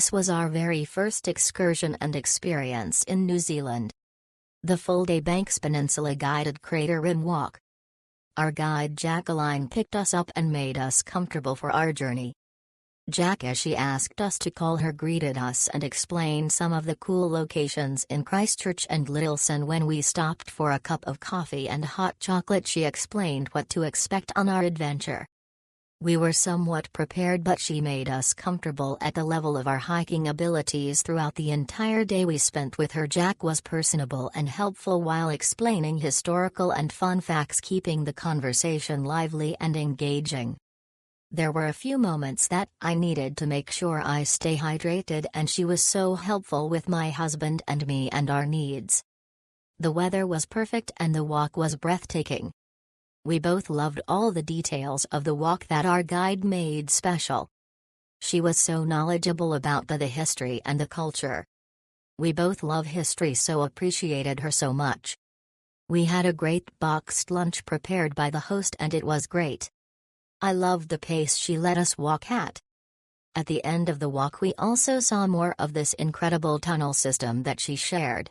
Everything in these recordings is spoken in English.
This was our very first excursion and experience in New Zealand. The full-day Banks Peninsula guided crater rim walk. Our guide Jacqueline picked us up and made us comfortable for our journey. Jack, as she asked us to call her, greeted us and explained some of the cool locations in Christchurch and Lyttelson. When we stopped for a cup of coffee and hot chocolate, she explained what to expect on our adventure. We were somewhat prepared, but she made us comfortable at the level of our hiking abilities throughout the entire day we spent with her. Jack was personable and helpful while explaining historical and fun facts, keeping the conversation lively and engaging. There were a few moments that I needed to make sure I stay hydrated, and she was so helpful with my husband and me and our needs. The weather was perfect and the walk was breathtaking. We both loved all the details of the walk that our guide made special. She was so knowledgeable about the history and the culture. We both love history, so appreciated her so much. We had a great boxed lunch prepared by the host and it was great. I loved the pace she let us walk at. At the end of the walk we also saw more of this incredible tunnel system that she shared.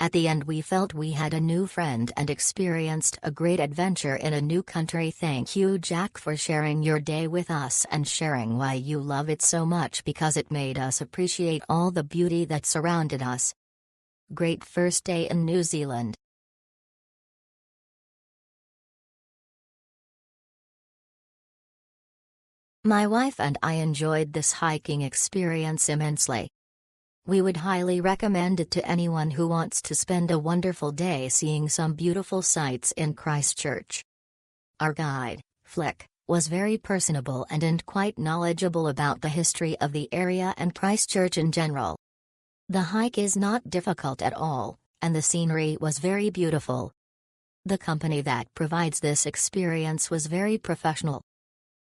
At the end we felt we had a new friend and experienced a great adventure in a new country. Thank you, Jack, for sharing your day with us and sharing why you love it so much, because it made us appreciate all the beauty that surrounded us. Great first day in New Zealand. My wife and I enjoyed this hiking experience immensely. We would highly recommend it to anyone who wants to spend a wonderful day seeing some beautiful sights in Christchurch. Our guide, Flick, was very personable and quite knowledgeable about the history of the area and Christchurch in general. The hike is not difficult at all, and the scenery was very beautiful. The company that provides this experience was very professional.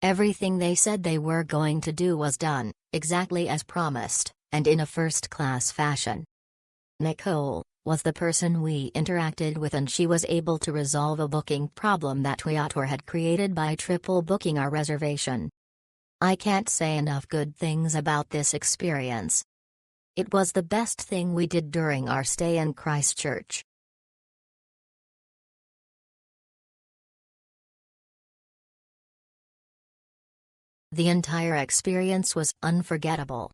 Everything they said they were going to do was done, exactly as promised, and in a first-class fashion. Nicole was the person we interacted with, and she was able to resolve a booking problem that WWII had created by triple booking our reservation. I can't say enough good things about this experience. It was the best thing we did during our stay in Christchurch. The entire experience was unforgettable.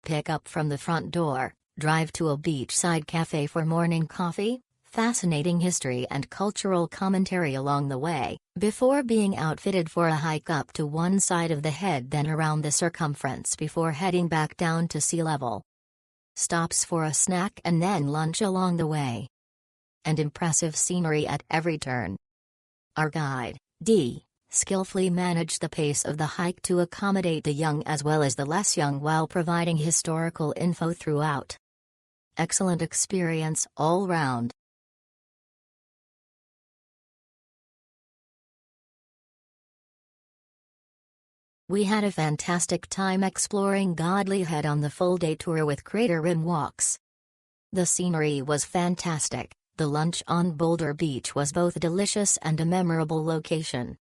Pick up from the front door, drive to a beachside cafe for morning coffee, fascinating history and cultural commentary along the way, before being outfitted for a hike up to one side of the head, then around the circumference before heading back down to sea level. Stops for a snack and then lunch along the way. And impressive scenery at every turn. Our guide, Dee, skillfully managed the pace of the hike to accommodate the young as well as the less young while providing historical info throughout. Excellent experience all round. We had a fantastic time exploring Godley Head on the full-day tour with crater rim walks. The scenery was fantastic, the lunch on Boulder Beach was both delicious and a memorable location.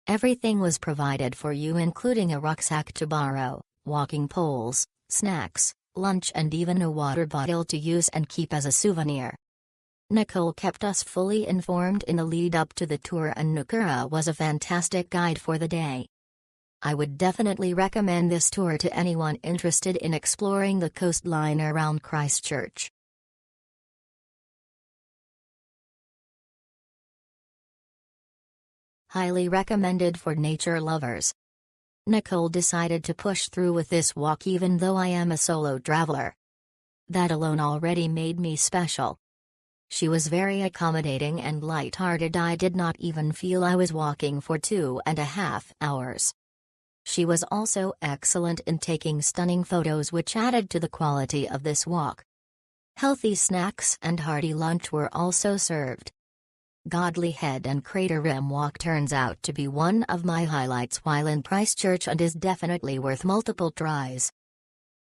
Everything was provided for you, including a rucksack to borrow, walking poles, snacks, lunch and even a water bottle to use and keep as a souvenir. Nicole kept us fully informed in the lead up to the tour, and Nukura was a fantastic guide for the day. I would definitely recommend this tour to anyone interested in exploring the coastline around Christchurch. Highly recommended for nature lovers. Nicole decided to push through with this walk even though I am a solo traveler. That alone already made me special. She was very accommodating and light-hearted. I did not even feel I was walking for 2.5 hours. She was also excellent in taking stunning photos, which added to the quality of this walk. Healthy snacks and hearty lunch were also served. Godley Head and Crater Rim Walk turns out to be one of my highlights while in Christchurch and is definitely worth multiple tries.